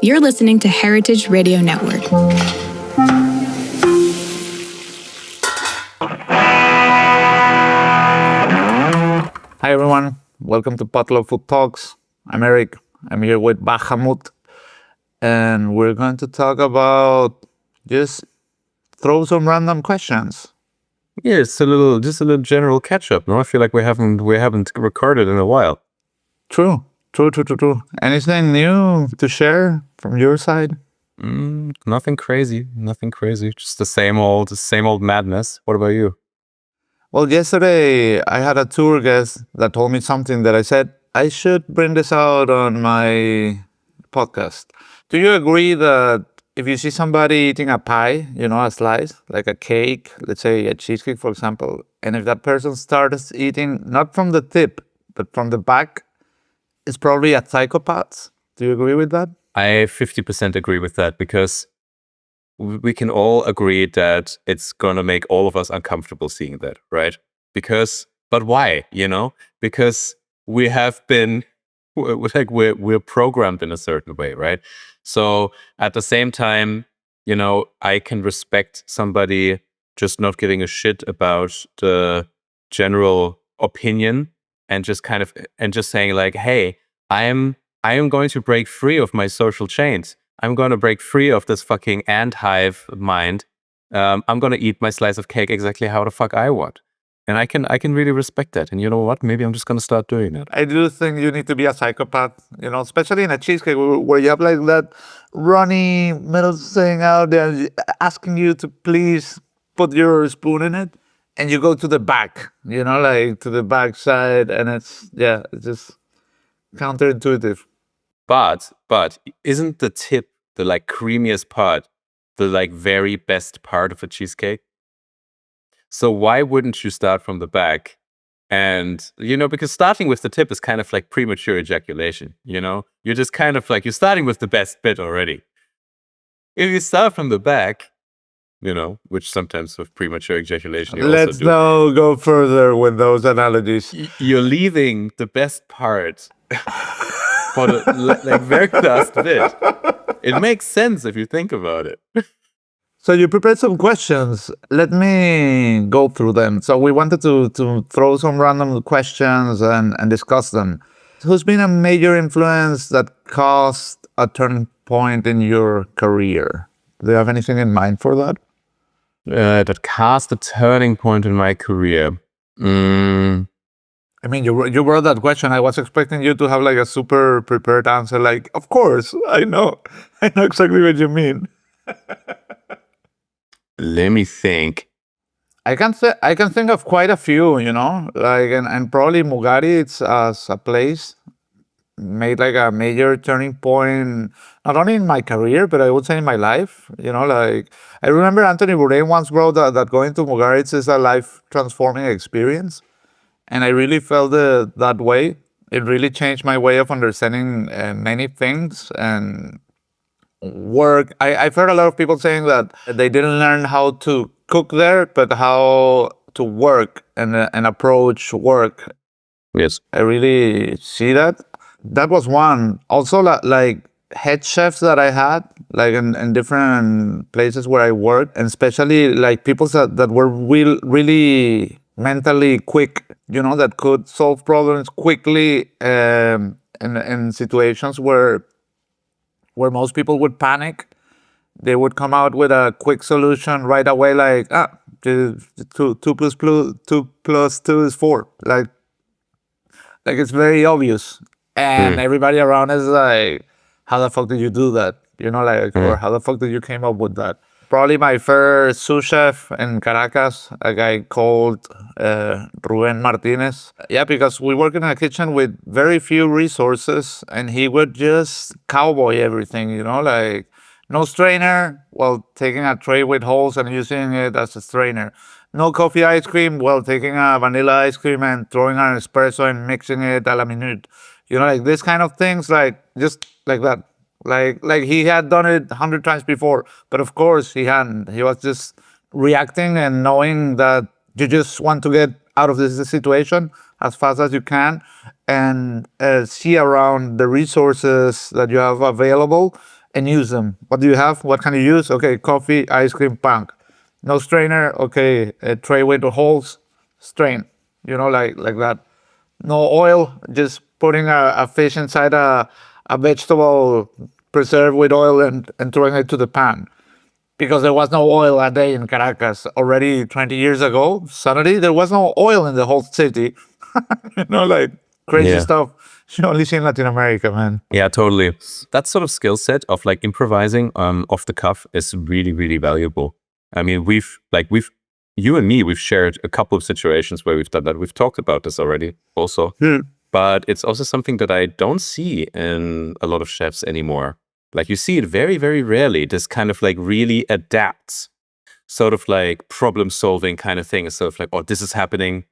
You're listening to Heritage Radio Network. Hi everyone, welcome to Potluck Food Talks. I'm Eric. I'm here with Bahamut, and we're going to talk about just throw some random questions. Yeah, it's just a little general catch up. No, I feel like we haven't recorded in a while. True. Anything new to share from your side? Nothing crazy. Just the same old madness. What about you? Well, yesterday I had a tour guest that told me something that I said I should bring this out on my podcast. Do you agree that if you see somebody eating a pie, a slice, like a cake, let's say a cheesecake, for example, and if that person starts eating not from the tip, but from the back, it's probably a psychopath? Do you agree with that? I 50% agree with that, because we can all agree that it's going to make all of us uncomfortable seeing that, right? But why? Because we have been, we're programmed in a certain way, right? So at the same time, I can respect somebody just not giving a shit about the general opinion and just saying like, hey, I am going to break free of my social chains. I'm going to break free of this fucking ant hive mind. I'm going to eat my slice of cake exactly how the fuck I want. And I can really respect that. And you know what? Maybe I'm just going to start doing that. I do think you need to be a psychopath, especially in a cheesecake where you have like that runny middle thing out there asking you to please put your spoon in it. And you go to the back, like to the back side. And it's just counterintuitive. But isn't the tip the like creamiest part, the like very best part of a cheesecake? So why wouldn't you start from the back? And, because starting with the tip is kind of like premature ejaculation, You're just kind of like, you're starting with the best bit already. If you start from the back, which sometimes with premature ejaculation you Let's also do. now go further with those analogies. You're leaving the best part for the very last bit. It makes sense if you think about it. So you prepared some questions. Let me go through them. So we wanted to throw some random questions and discuss them. Who's been a major influence that caused a turning point in your career? Do you have anything in mind for that? That caused a turning point in my career. I mean, you wrote that question. I was expecting you to have like a super prepared answer. Like, of course, I know exactly what you mean. Let me think. I can think of quite a few, like and probably Mugaritz as a place made like a major turning point, not only in my career, but I would say in my life. Like I remember Anthony Bourdain once wrote that going to Mugaritz is a life transforming experience. And I really felt that way. It really changed my way of understanding many things and work. I've heard a lot of people saying that they didn't learn how to cook there, but how to work and approach work. Yes. I really see that. That was one. Also, like head chefs that I had, like in different places where I worked, and especially like people that were really mentally quick, that could solve problems quickly in situations where most people would panic. They would come out with a quick solution right away, like, two plus two is 4. Like it's very obvious. And everybody around is like, how the fuck did you do that? Or how the fuck did you came up with that? Probably my first sous chef in Caracas, a guy called Ruben Martínez. Yeah, because we work in a kitchen with very few resources, and he would just cowboy everything, like no strainer, well, taking a tray with holes and using it as a strainer. No coffee ice cream, well, taking a vanilla ice cream and throwing an espresso and mixing it a la minute. Like this kind of things, like just like that. Like he had done it 100 times before, but of course he hadn't. He was just reacting and knowing that you just want to get out of this situation as fast as you can and see around the resources that you have available and use them. What do you have? What can you use? Okay, coffee, ice cream, punk. No strainer. Okay, a tray with holes, strain. Like that. No oil, just putting a fish inside a vegetable preserved with oil and throwing it to the pan. Because there was no oil that day in Caracas already 20 years ago. Suddenly, there was no oil in the whole city. Like crazy Yeah. stuff you only see in Latin America, man. Yeah, totally. That sort of skill set of like improvising off the cuff is really, really valuable. I mean, you and me, we've shared a couple of situations where we've done that. We've talked about this already also. But it's also something that I don't see in a lot of chefs anymore. Like you see it very, very rarely. This kind of like really adapts, sort of like problem solving kind of thing. It's sort of like, oh, this is happening.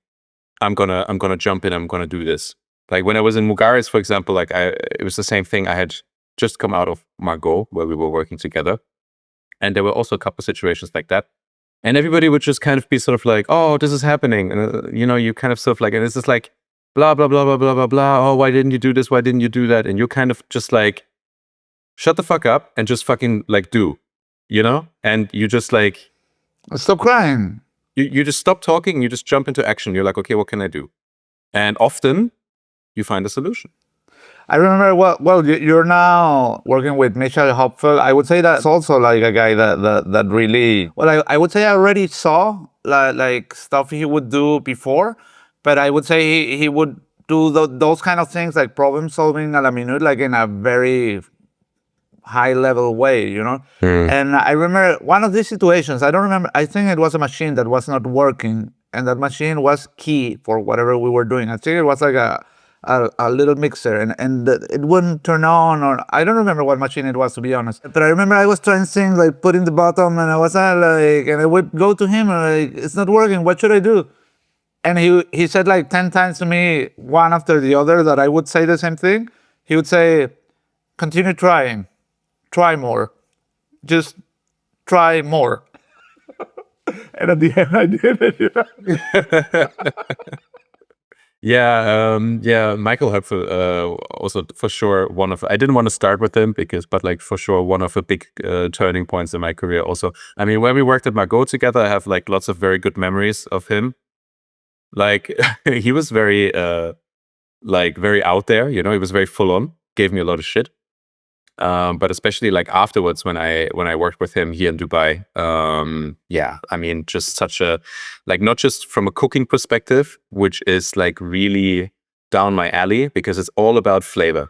I'm gonna jump in. I'm gonna do this. Like when I was in Mugaritz, for example, it was the same thing. I had just come out of Margo, where we were working together, and there were also a couple of situations like that. And everybody would just kind of be sort of like, oh, this is happening, and you kind of sort of like, and it's just like, blah blah blah blah blah blah blah. Oh, why didn't you do this? Why didn't you do that? And you're kind of just like, shut the fuck up and just fucking like do, and you just like Stop crying. you just stop talking. You just jump into action. You're like, okay, what can I do? And often you find a solution. I remember, well, you're now working with Michel Hopfel. I would say that's also like a guy that really, well, I would say I already saw like stuff he would do before, but I would say he would do those kind of things like problem solving a la minute, like in a very high level way, And I remember one of these situations, I don't remember, I think it was a machine that was not working, and that machine was key for whatever we were doing. I think it was like a little mixer, and it wouldn't turn on, or I don't remember what machine it was, to be honest. But I remember I was trying things like putting the bottom, and I was like, and I would go to him and like, it's not working, what should I do? And he said like 10 times to me, one after the other, that I would say the same thing. He would say, continue trying. Try more. Just try more. And at the end, I did it. Yeah, Michael Hopfel, also for sure I didn't want to start with him but like for sure one of the big turning points in my career also. I mean, when we worked at Margo together, I have like lots of very good memories of him. Like he was very very out there, he was very full on, gave me a lot of shit. But especially like afterwards when I worked with him here in Dubai, I mean, just such a, like, not just from a cooking perspective, which is like really down my alley, because it's all about flavor.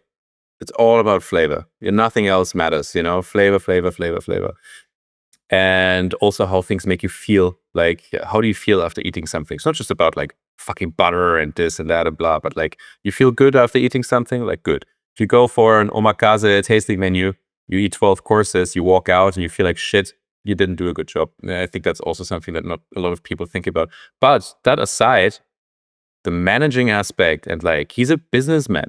It's all about flavor. Nothing else matters, flavor. And also how things make you feel. Like, how do you feel after eating something? It's not just about like fucking butter and this and that and blah, but like you feel good after eating something, like good. If you go for an omakase tasting menu, you eat 12 courses, you walk out and you feel like shit, you didn't do a good job. I think that's also something that not a lot of people think about. But that aside, the managing aspect, and like, he's a businessman,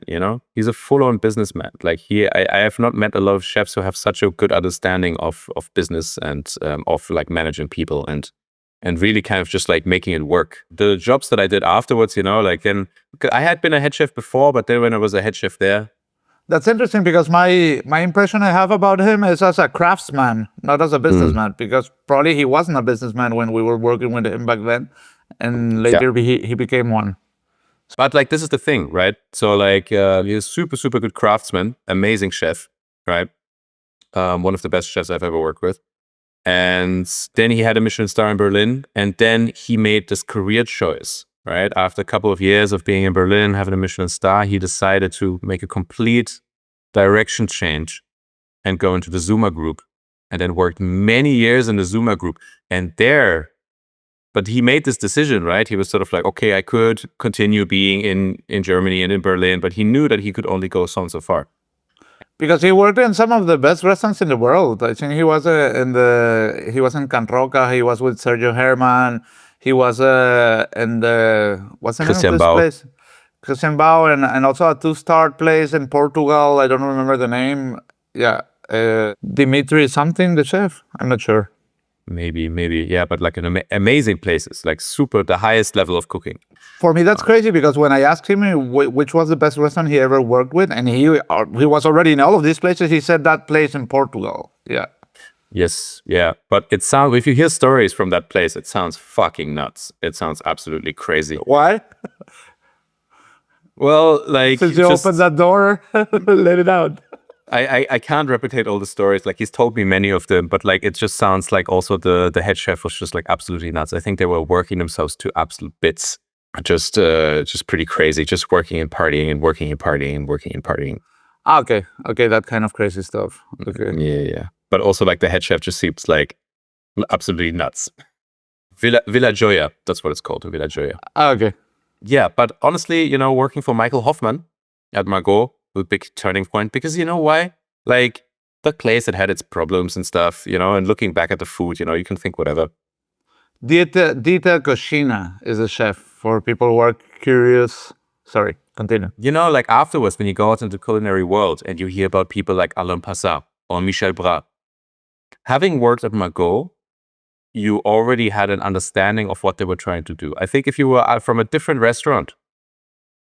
he's a full-on businessman. Like I have not met a lot of chefs who have such a good understanding of business and of like managing people and really kind of just like making it work. The jobs that I did afterwards, like then I had been a head chef before, but then when I was a head chef there. That's interesting, because my impression I have about him is as a craftsman, not as a businessman, because probably he wasn't a businessman when we were working with him back then, and later he became one. But like, this is the thing, right? So like, he's a super, super good craftsman, amazing chef, right? One of the best chefs I've ever worked with. And then he had a Michelin star in Berlin, and then he made this career choice. Right, after a couple of years of being in Berlin, having a Michelin star, he decided to make a complete direction change and go into the Zuma group, and then worked many years in the Zuma group. And but he made this decision, right? He was sort of like, okay, I could continue being in Germany and in Berlin, but he knew that he could only go so and so far. Because he worked in some of the best restaurants in the world. I think he was in Can Roca. He was with Sergio Herman. He was in the, what's the name of this place? Christian Bao, and also a 2-star place in Portugal. I don't remember the name. Yeah, Dimitri something, the chef. I'm not sure. maybe, yeah, but like an amazing places, like super, the highest level of cooking. For me, that's crazy because when I asked him which was the best restaurant he ever worked with, and he was already in all of these places, he said that place in Portugal. Yeah. Yes, yeah, but it sounds, if you hear stories from that place, it sounds fucking nuts. It sounds absolutely crazy. Why? Well, like, Since you opened that door, let it out. I can't replicate all the stories. Like, he's told me many of them, but like, it just sounds like also the head chef was just like absolutely nuts. I think they were working themselves to absolute bits. Just pretty crazy. Just working and partying and working and partying and working and partying. Okay, that kind of crazy stuff. Okay. Yeah. But also, like, the head chef just seems like absolutely nuts. Villa Joya, that's what it's called, Villa Joya. Okay. Yeah, but honestly, you know, working for Michel Hopfel at Margo was a big turning point, because you know why? Like, the place, it had its problems and stuff, you know, and looking back at the food, you know, you can think whatever. Dita Koschina is a chef, for people who are curious. Sorry, continue. You know, like, afterwards, when you go out into the culinary world and you hear about people like Alain Passat or Michel Bras, having worked at Margo, you already had an understanding of what they were trying to do. I think if you were from a different restaurant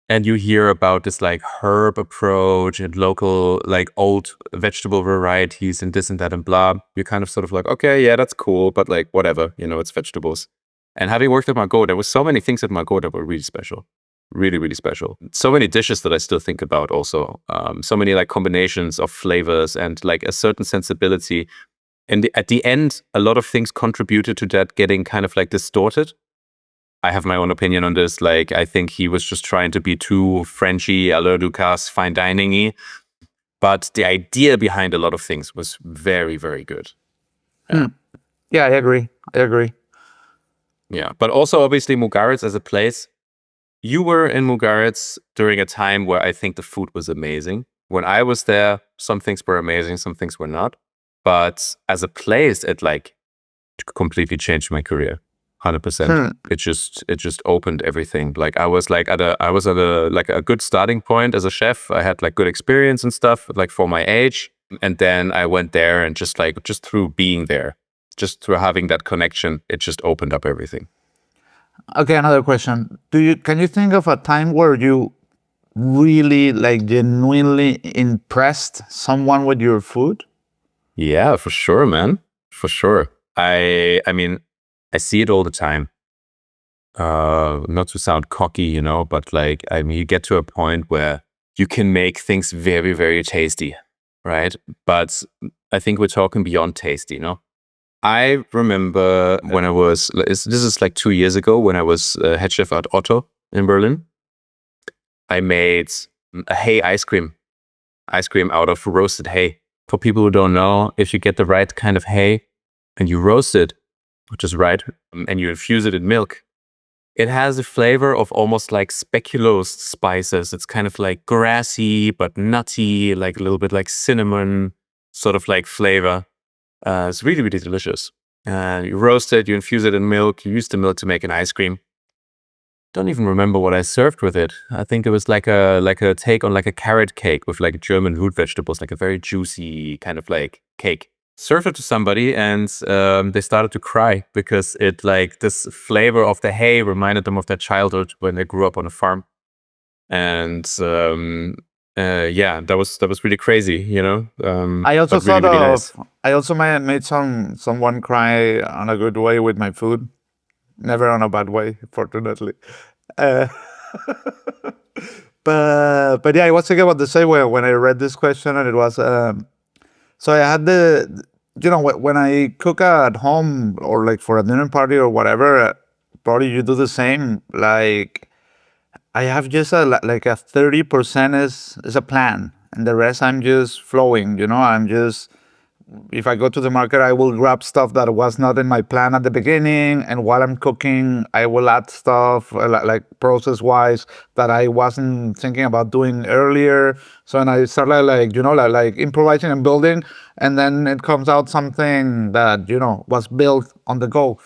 and you hear about this like herb approach and local like old vegetable varieties and this and that and blah, you're kind of sort of like, okay, yeah, that's cool, but like whatever, you know, it's vegetables. And having worked at Margo, there were so many things at Margo that were really special. Really, really special. So many dishes that I still think about also. So many like combinations of flavors and like a certain sensibility. And at the end, a lot of things contributed to that getting kind of like distorted. I have my own opinion on this. Like, I think he was just trying to be too Frenchy, Alain Ducasse, fine dining-y. But the idea behind a lot of things was very, very good. Yeah, I agree. Yeah, but also obviously Mugaritz as a place. You were in Mugaritz during a time where I think the food was amazing. When I was there, some things were amazing, some things were not. But as a place, it like completely changed my career. 100%. It just opened everything. Like, I was at a good starting point as a chef. I had like good experience and stuff, like for my age. And then I went there, and just through being there, just through having that connection, it just opened up everything. Okay, another question. Can you think of a time where you really like genuinely impressed someone with your food? Yeah, for sure, man. For sure. I mean, I see it all the time. Not to sound cocky, you know, but like, I mean, you get to a point where you can make things very, very tasty, right? But I think we're talking beyond tasty, you know? I remember when this is like 2 years ago, when I was head chef at Otto in Berlin. I made a hay ice cream out of roasted hay. For people who don't know, if you get the right kind of hay and you roast it, which is right, and you infuse it in milk, it has a flavor of almost like speculoos spices. It's kind of like grassy but nutty, like a little bit like cinnamon sort of like flavor. It's really, really delicious. You roast it, you infuse it in milk, you use the milk to make an ice cream. Don't even remember what I served with it. I think it was like a take on like a carrot cake with like German root vegetables, like a very juicy kind of like cake. Served it to somebody, and they started to cry because it like this flavor of the hay reminded them of their childhood when they grew up on a farm. And yeah, that was really crazy, you know. I also but really, really nice. I also made someone cry on a good way with my food. Never on a bad way, fortunately. But yeah, I was thinking about the same way when I read this question, and it was so I had when I cook at home or like for a dinner party or whatever, probably you do the same. Like, I have just like a 30% is a plan, and the rest I'm just flowing. You know, I'm just, if I go to the market, I will grab stuff that was not in my plan at the beginning, and while I'm cooking, I will add stuff like process-wise that I wasn't thinking about doing earlier. So, and I start like improvising and building, and then it comes out something that was built on the go.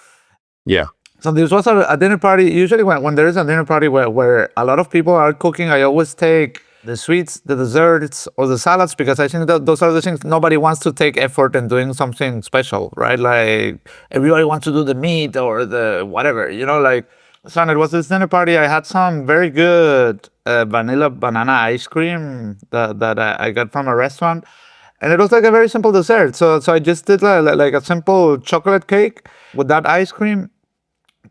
Yeah. So this was a dinner party. Usually when there is a dinner party where a lot of people are cooking, I always take the sweets, the desserts, or the salads, because I think that those are the things nobody wants to take effort in doing something special, right? Like everybody wants to do the meat or the whatever, like. Son, it was this dinner party. I had some very good vanilla banana ice cream that I got from a restaurant, and it was like a very simple dessert. So I just did like a simple chocolate cake with that ice cream.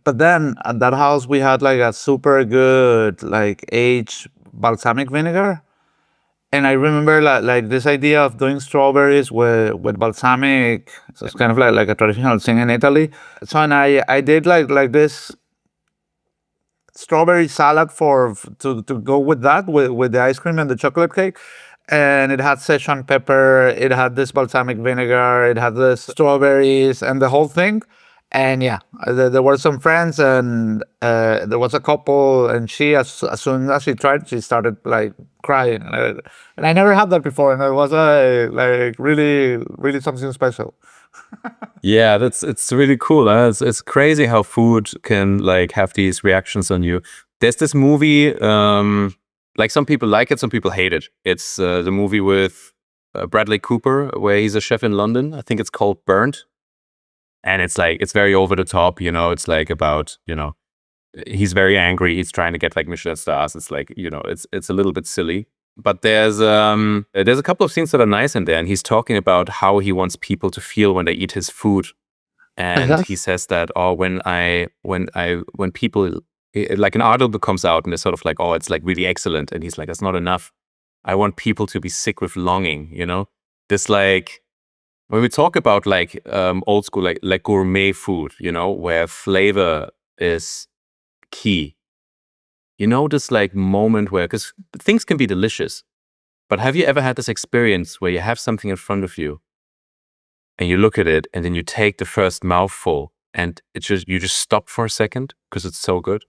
But then at that house we had like a super good like aged balsamic vinegar. And I remember like this idea of doing strawberries with balsamic. So it's kind of like a traditional thing in Italy. So and I did like this strawberry salad to go with that with the ice cream and the chocolate cake. And it had Szechuan pepper, it had this balsamic vinegar, it had the strawberries and the whole thing. And yeah, there were some friends, and there was a couple, and she, as soon as she tried, she started like crying, and I never had that before, and it was like really, really something special. Yeah, it's really cool. It's crazy how food can like have these reactions on you. There's this movie, like some people like it, some people hate it. It's the movie with Bradley Cooper, where he's a chef in London. I think it's called Burnt. And it's like, it's very over the top, it's like about, he's very angry. He's trying to get like Michelin stars. It's like, it's a little bit silly. But there's a couple of scenes that are nice in there, and he's talking about how he wants people to feel when they eat his food. And he says that, when people, like an article comes out and it's sort of like, oh, it's like really excellent. And he's like, that's not enough. I want people to be sick with longing, This like, when we talk about like old school, like gourmet food, where flavor is key. This like moment where, because things can be delicious, but have you ever had this experience where you have something in front of you and you look at it and then you take the first mouthful and you just stop for a second because it's so good?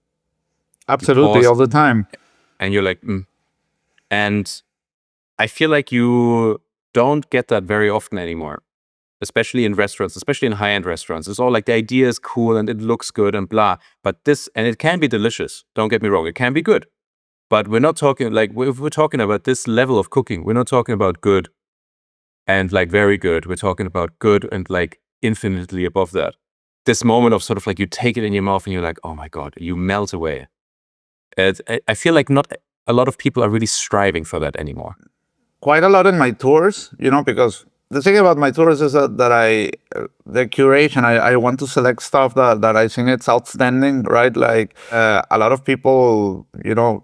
Absolutely, all the time. And you're like, And I feel like you don't get that very often anymore, especially in restaurants, especially in high-end restaurants. It's all like the idea is cool and it looks good and blah. But and it can be delicious. Don't get me wrong. It can be good. But we're not talking like, if we're talking about this level of cooking, we're not talking about good and like very good. We're talking about good and like infinitely above that. This moment of sort of like you take it in your mouth and you're like, oh my God, you melt away. I feel like not a lot of people are really striving for that anymore. Quite a lot in my tours, because the thing about my tours is that the curation, I want to select stuff that I think it's outstanding, right? Like a lot of people,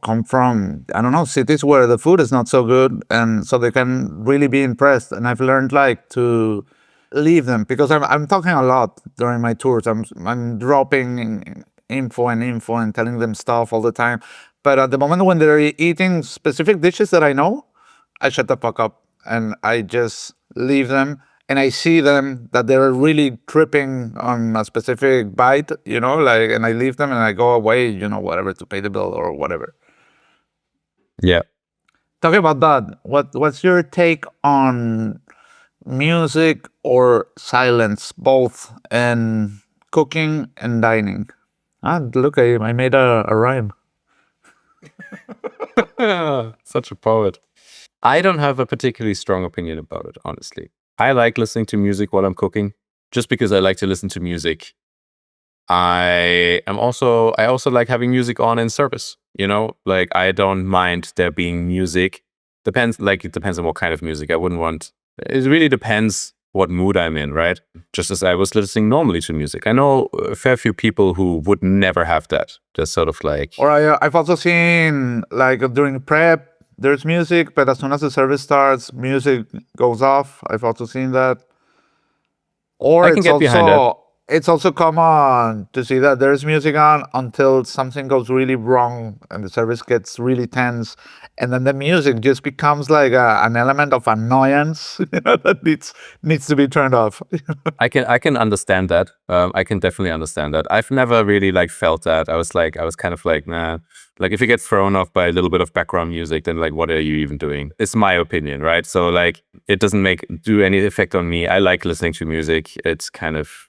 come from, I don't know, cities where the food is not so good, and so they can really be impressed. And I've learned like to leave them, because I'm talking a lot during my tours. I'm dropping info and telling them stuff all the time. But at the moment when they're eating specific dishes that I know, I shut the fuck up and I just leave them, and I see them that they're really tripping on a specific bite, and I leave them and I go away, whatever, to pay the bill or whatever. Yeah. Talking about that, what's your take on music or silence, both in cooking and dining? Look, I made a rhyme. Such a poet. I don't have a particularly strong opinion about it, honestly. I like listening to music while I'm cooking, just because I like to listen to music. I also like having music on in service, like I don't mind there being music. It depends on what kind of music. It really depends what mood I'm in, right? Just as I was listening normally to music. I know a fair few people who would never have that. Just sort of like... Or I've also seen, like, during prep, there's music, but as soon as the service starts, music goes off. I've also seen that. Or I can get behind that. It's also common to see that there's music on until something goes really wrong and the service gets really tense, and then the music just becomes like an element of annoyance that needs to be turned off. I can understand that. I can definitely understand that. I've never really like felt that. I was kind of like, nah. Like if you get thrown off by a little bit of background music, then like, what are you even doing? It's my opinion, right? So like, it doesn't do any effect on me. I like listening to music. It's kind of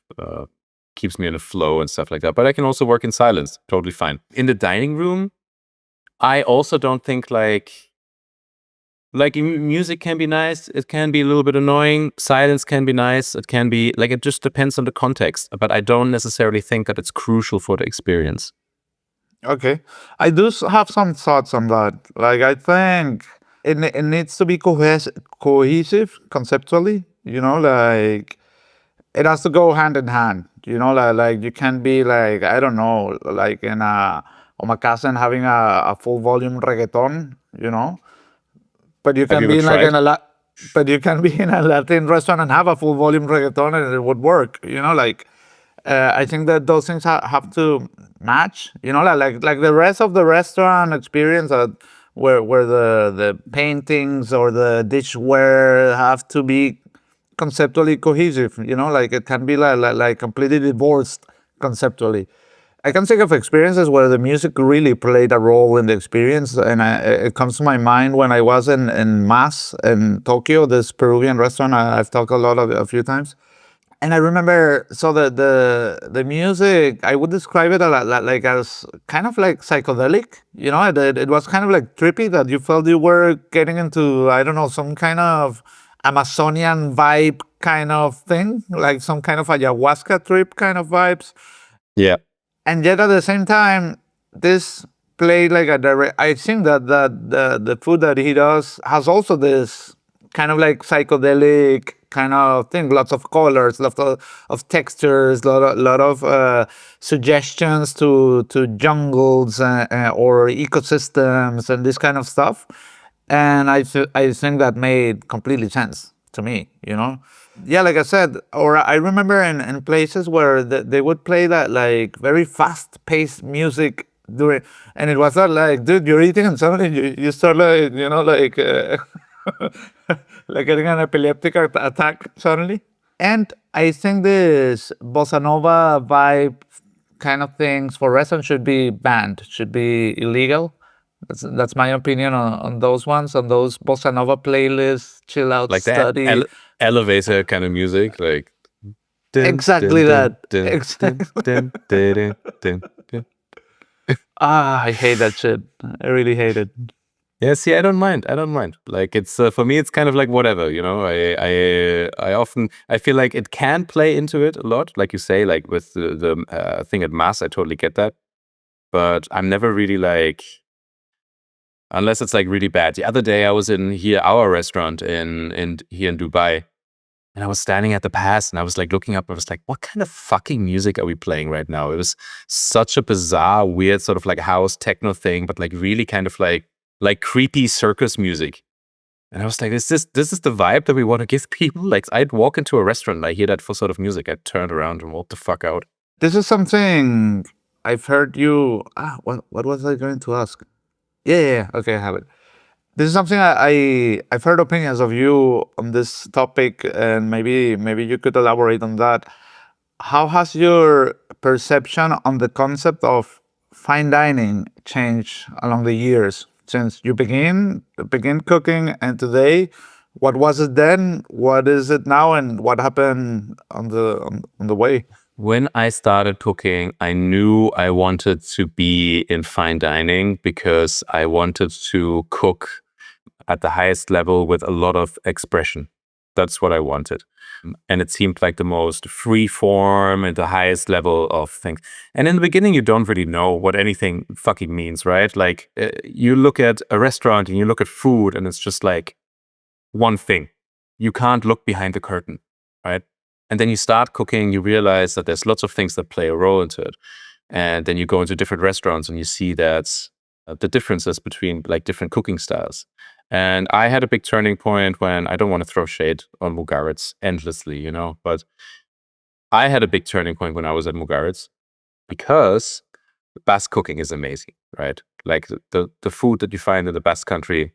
keeps me in a flow and stuff like that. But I can also work in silence. Totally fine. In the dining room, I also don't think like Like music can be nice, it can be a little bit annoying, silence can be nice, it can be like, it just depends on the context, but I don't necessarily think that it's crucial for the experience. Okay. I do have some thoughts on that. Like, I think it needs to be cohesive conceptually, like it has to go hand in hand, like you can't be like, I don't know, like in a omakase and having a full volume reggaeton, but you Have can you be ever in like tried? but you can be in a Latin restaurant and have a full volume reggaeton and it would work, like I think that those things have to match, like the rest of the restaurant experience, where the paintings or the dishware have to be conceptually cohesive, like it can be like completely divorced conceptually. I can think of experiences where the music really played a role in the experience, and it comes to my mind when I was in Mas in Tokyo, this Peruvian restaurant I've talked a few times. And I remember, so the music, I would describe it like as kind of like psychedelic. It was kind of like trippy, that you felt you were getting into, I don't know, some kind of Amazonian vibe kind of thing, like some kind of ayahuasca trip kind of vibes. Yeah. And yet at the same time, this played like a direct. I think that the food that he does has also this kind of like psychedelic kind of thing. Lots of colors, lots of textures, lot of suggestions to jungles or ecosystems and this kind of stuff. And I think that made completely sense to me. Yeah, like I said, or I remember in places where they would play that like very fast-paced music during, and it was not like, dude, you're eating and suddenly you start like, like like getting an epileptic attack suddenly. And I think this bossa nova vibe kind of things for restaurants should be banned, should be illegal. That's my opinion on those ones, on those bossa nova playlists, chill out Like the study. elevator kind of music, like dun, Exactly dun, dun, that. dun, Exactly. dun, dun, dun, dun, dun. I hate that shit. I really hate it. Yeah, see, I don't mind. I don't mind. Like, it's for me, it's kind of like whatever, I often, I feel like it can play into it a lot, like you say, like with the thing at Mass. I totally get that, but I'm never really like, unless it's like really bad. The other day, I was in our restaurant in here in Dubai, and I was standing at the pass, and I was like looking up. I was like, what kind of fucking music are we playing right now? It was such a bizarre, weird sort of like house techno thing, but like really kind of like creepy circus music. And I was like, this is the vibe that we want to give people? Like, I'd walk into a restaurant and I hear that for sort of music, I'd turn around and walk the fuck out. This is something I've heard you. What was I going to ask? Yeah. Okay, I have it. This is something I've heard opinions of you on this topic, and maybe you could elaborate on that. How has your perception on the concept of fine dining changed along the years since you begin cooking and today? What was it then? What is it now? And what happened on the way? When I started cooking, I knew I wanted to be in fine dining because I wanted to cook at the highest level with a lot of expression. That's what I wanted. And it seemed like the most free form and the highest level of things. And in the beginning, you don't really know what anything fucking means, right? Like you look at a restaurant and you look at food and it's just like one thing. You can't look behind the curtain, right? And then you start cooking, you realize that there's lots of things that play a role into it. And then you go into different restaurants and you see that the differences between like different cooking styles. And I had a big turning point when, I don't want to throw shade on Mugaritz endlessly, but I had a big turning point when I was at Mugaritz because Basque cooking is amazing, right? Like the food that you find in the Basque country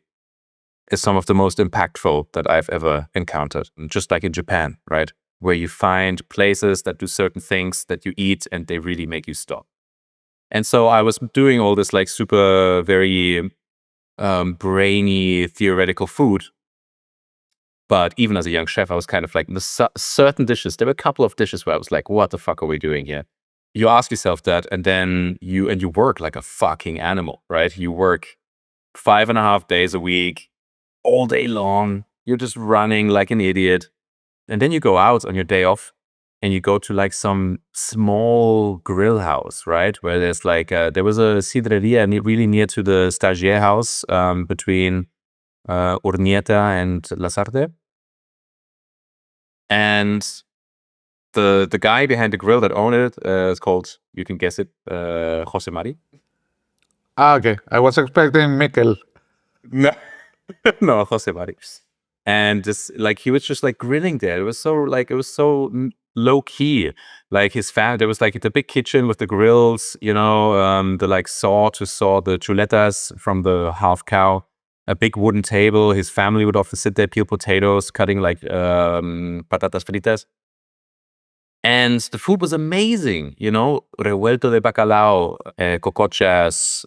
is some of the most impactful that I've ever encountered. Just like in Japan, right? Where you find places that do certain things that you eat and they really make you stop. And so I was doing all this like super, very brainy theoretical food. But even as a young chef, I was kind of like, certain dishes, there were a couple of dishes where I was like, what the fuck are we doing here? You ask yourself that, and then you work like a fucking animal, right? You work 5.5 days a week, all day long. You're just running like an idiot. And then you go out on your day off and you go to like some small grill house, right? Where there's like, there was a Sidrería really near to the Stagiaire house between Urnieta and Lasarte. And the guy behind the grill that owned it is called, you can guess it, Jose Mari. Ah, okay. I was expecting Michel. No, no, Jose Mari. And this, like, he was just like grilling there. It was so low key. Like his family, there was like the big kitchen with the grills, you know, the like saw to saw the chuletas from the half cow, a big wooden table. His family would often sit there, peel potatoes, cutting like patatas fritas. And the food was amazing, you know, revuelto de bacalao, cocochas,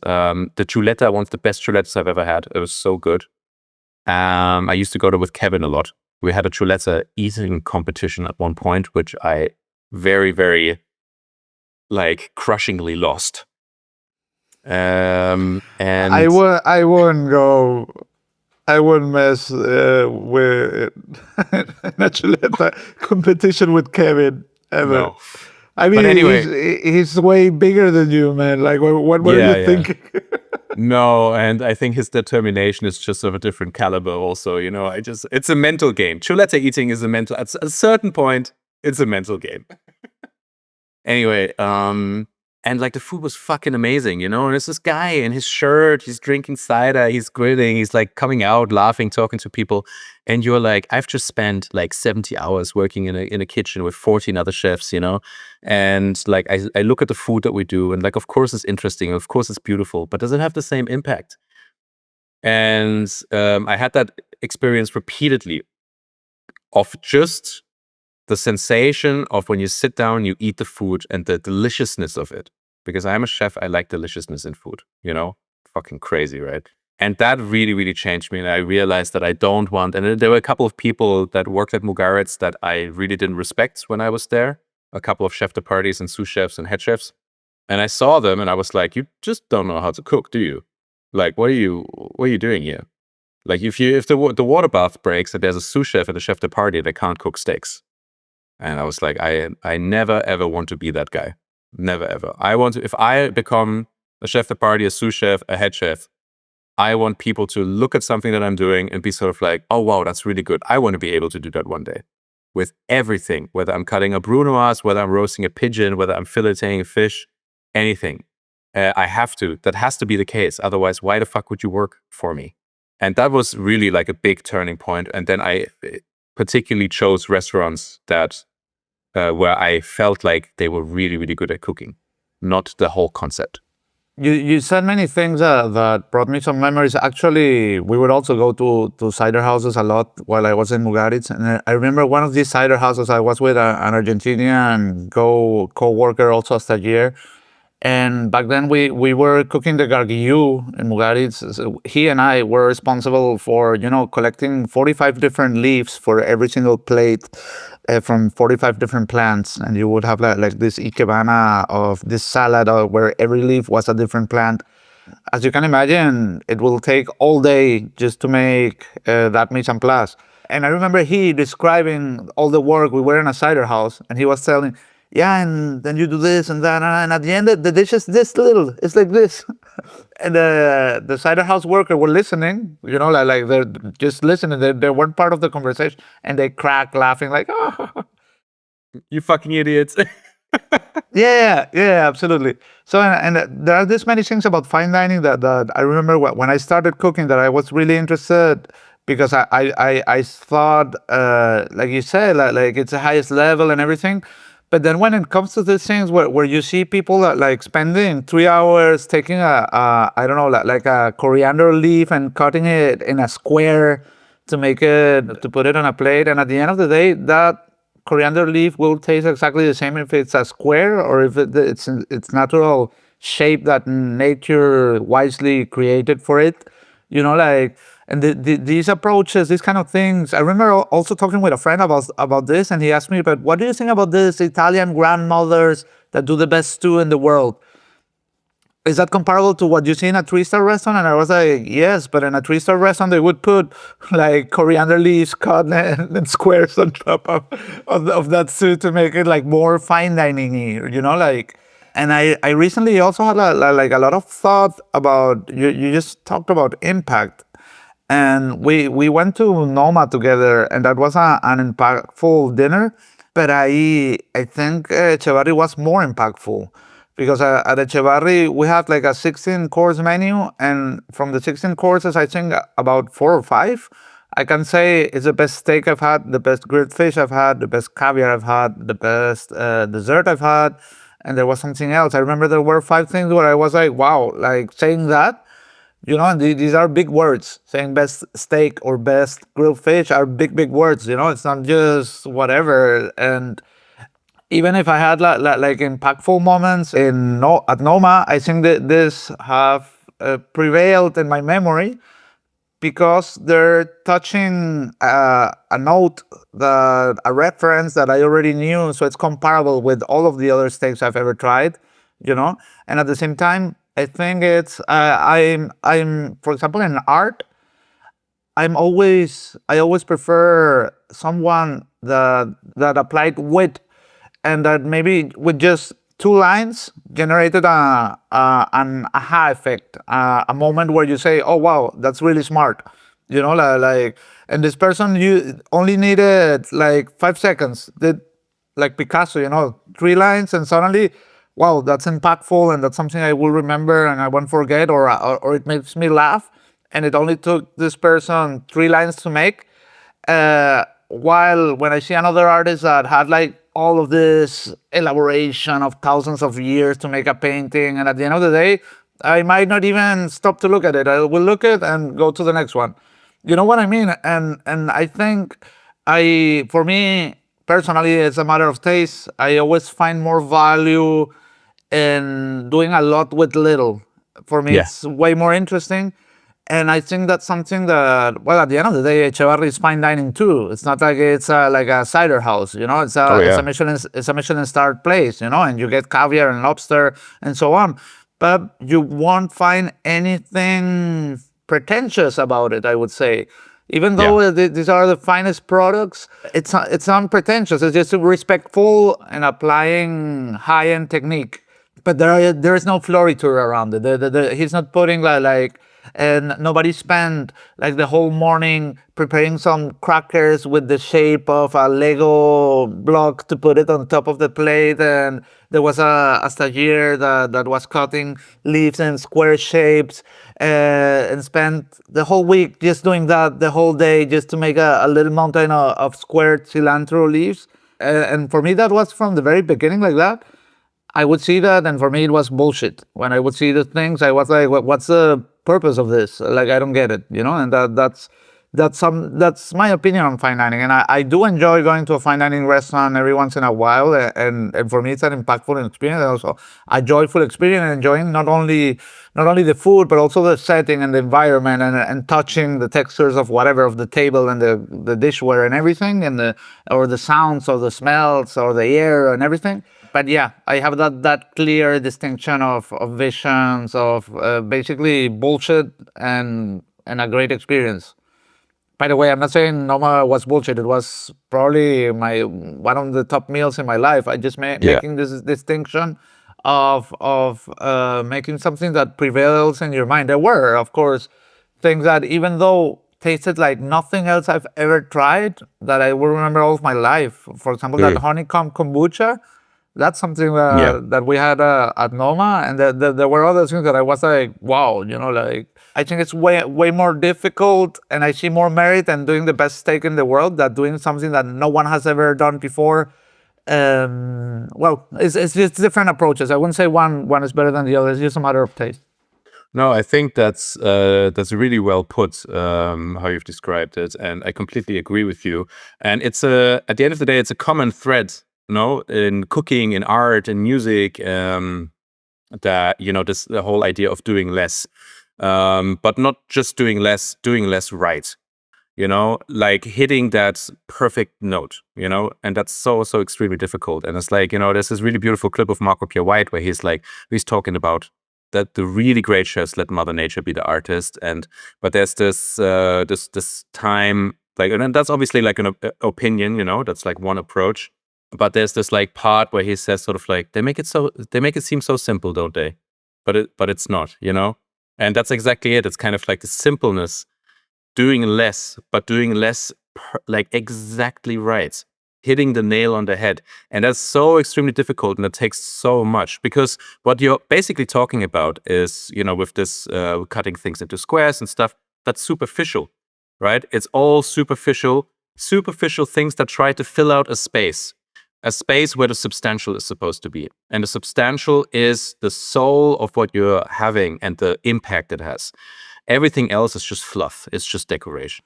the chuleta, one of the best chuletas I've ever had. It was so good. I used to go there with Kevin a lot. We had a chuleta eating competition at one point, which I very, very, like, crushingly lost. And I wouldn't go. I wouldn't mess with a chuleta competition with Kevin ever. No. I mean, But anyway, he's way bigger than you, man. Like, what were you thinking? No, and I think his determination is just of a different caliber also, you know. It's a mental game. Chuleta eating is at a certain point, it's a mental game. Anyway, and like the food was fucking amazing, you know. And it's this guy in his shirt, he's drinking cider, he's grilling, he's like coming out, laughing, talking to people. And you're like, I've just spent like 70 hours working in a kitchen with 14 other chefs, you know. And like I look at the food that we do, and like, of course it's interesting, of course it's beautiful, but does it have the same impact? And I had that experience repeatedly of just the sensation of when you sit down, you eat the food and the deliciousness of it. Because I'm a chef, I like deliciousness in food, you know? Fucking crazy, right? And that really, really changed me. And I realized that I don't want, and there were a couple of people that worked at Mugaritz that I really didn't respect when I was there. A couple of chef de parties and sous chefs and head chefs. And I saw them and I was like, you just don't know how to cook, do you? Like, what are you doing here? Like, if the water bath breaks and there's a sous chef at a chef de party, they can't cook steaks. And I was like, I never, ever want to be that guy. Never, ever. If I become a chef de party, a sous chef, a head chef, I want people to look at something that I'm doing and be sort of like, oh, wow, that's really good. I want to be able to do that one day with everything, whether I'm cutting a brunoise, whether I'm roasting a pigeon, whether I'm filleting a fish, anything. I have to. That has to be the case. Otherwise, why the fuck would you work for me? And that was really like a big turning point. And then I particularly chose restaurants that where I felt like they were really, really good at cooking, not the whole concept. You said many things that brought me some memories. Actually, we would also go to cider houses a lot while I was in Mugaritz. And I remember one of these cider houses, I was with an Argentinian co-worker, also a stagiaire. And back then we were cooking the Gargouillou in Mugaritz. So he and I were responsible for, you know, collecting 45 different leaves for every single plate from 45 different plants. And you would have like this ikebana of this salad where every leaf was a different plant. As you can imagine, it will take all day just to make that mise en place. And I remember he describing all the work. We were in a cider house and he was telling, yeah, and then you do this and that, and at the end, the dish is this little. It's like this. And the cider house worker were listening, you know, like they're just listening. They weren't part of the conversation, and they crack laughing like, oh. You fucking idiots. Yeah, absolutely. So, and there are this many things about fine dining that I remember when I started cooking that I was really interested, because I thought, like you said, like it's the highest level and everything. But then when it comes to these things where you see people like spending 3 hours taking I don't know, like a coriander leaf and cutting it in a square to put it on a plate. And at the end of the day, that coriander leaf will taste exactly the same if it's a square or if it's its natural shape that nature wisely created for it. You know, like, and these approaches, these kind of things. I remember also talking with a friend about this, and he asked me, but what do you think about these Italian grandmothers that do the best stew in the world? is that comparable to what you see in a 3-star restaurant? And I was like, yes, but in a 3-star restaurant, they would put like coriander leaves cut and squares on top of that soup to make it like more fine dining, like. And I recently also had like a lot of thought about, you just talked about impact. And we went to Noma together, and that was an impactful dinner. But I think Etxebarri was more impactful because at Etxebarri we had like a 16-course menu, and from the 16 courses, I think about 4 or 5, I can say it's the best steak I've had, the best grilled fish I've had, the best caviar I've had, the best dessert I've had, and there was something else. I remember there were 5 things where I was like, wow, like saying that. And these are big words. Saying best steak or best grilled fish are big words. It's not just whatever. And even if I had like impactful moments at Noma, I think that this have prevailed in my memory because they're touching a note, a reference that I already knew. So it's comparable with all of the other steaks I've ever tried. And at the same time, I think it's I'm for example in art, I always prefer someone that applied wit, and that maybe with just 2 lines generated an aha effect, a moment where you say, oh wow, that's really smart, like, and this person, you only needed like 5 seconds, did like Picasso, 3 lines, and suddenly, wow, that's impactful, and that's something I will remember and I won't forget, or it makes me laugh. And it only took this person 3 lines to make. While when I see another artist that had like all of this elaboration of thousands of years to make a painting, and at the end of the day, I might not even stop to look at it. I will look at it and go to the next one. You know what I mean? And I think for me personally, it's a matter of taste. I always find more value in doing a lot with little. For me, it's way more interesting. And I think that's something that, well, at the end of the day, Etxebarri is fine dining too. It's not like it's like a cider house, It's a Michelin starred place, and you get caviar and lobster and so on. But you won't find anything pretentious about it, I would say. Even though these are the finest products, it's unpretentious. It's just respectful and applying high-end technique. But there is no floriture around it. He's not putting and nobody spent like the whole morning preparing some crackers with the shape of a Lego block to put it on top of the plate. And there was a stagiaire that was cutting leaves in square shapes, and spent the whole week just doing that, the whole day, just to make a little mountain of square cilantro leaves. And for me, that was from the very beginning like that. I would see that, and for me, it was bullshit. When I would see the things, I was like, what's the purpose of this? Like, I don't get it, And that's my opinion on fine dining. And I do enjoy going to a fine dining restaurant every once in a while. And for me, it's an impactful experience. And also a joyful experience, enjoying not only the food, but also the setting and the environment, and touching the textures of whatever, of the table and the dishware and everything, or the sounds or the smells or the air and everything. But yeah, I have that clear distinction of visions of basically bullshit and a great experience. By the way, I'm not saying Noma was bullshit. It was probably one of the top meals in my life. I just making this distinction of making something that prevails in your mind. There were, of course, things that even though tasted like nothing else I've ever tried, that I will remember all of my life. For example, that honeycomb kombucha. That's something that we had at Noma, and there were other things that I was like, wow, like, I think it's way more difficult, and I see more merit in doing the best steak in the world than doing something that no one has ever done before. Well, it's just different approaches. I wouldn't say one is better than the other. It's just a matter of taste. No, I think that's really well put, how you've described it, and I completely agree with you. And it's at the end of the day, it's a common thread, in cooking, in art, in music, that the whole idea of doing less, but not just doing less right. Like hitting that perfect note, and that's so extremely difficult. And it's like, there's this really beautiful clip of Marco Pierre White where he's talking about that the really great chefs let Mother Nature be the artist, but there's this time, like, and that's obviously like an opinion, you know, that's like one approach. But there's this like part where he says sort of like, they make it seem so simple, don't they? But it's not, you know? And that's exactly it. It's kind of like the simpleness, doing less, but doing less like exactly right, hitting the nail on the head. And that's so extremely difficult, and it takes so much, because what you're basically talking about is, you know, with this cutting things into squares and stuff, that's superficial, right? It's all superficial things that try to fill out a space where the substantial is supposed to be. And the substantial is the soul of what you're having and the impact it has. Everything else is just fluff. It's just decoration.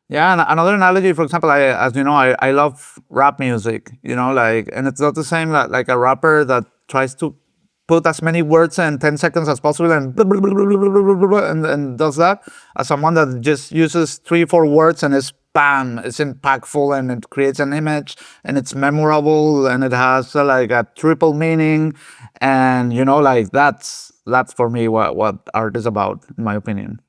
Yeah, and another analogy, for example, as you know, I love rap music, you know, like, and it's not the same like a rapper that tries to put as many words in 10 seconds as possible and does that, as someone that just uses 3-4 words and is bam, it's impactful and it creates an image and it's memorable and it has like a triple meaning. And, you know, like that's for me what art is about, in my opinion.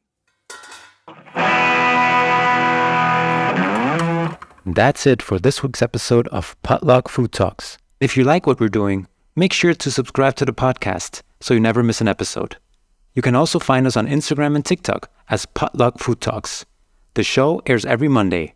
That's it for this week's episode of Potluck Food Talks. If you like what we're doing, make sure to subscribe to the podcast so you never miss an episode. You can also find us on Instagram and TikTok as Potluck Food Talks. The show airs every Monday.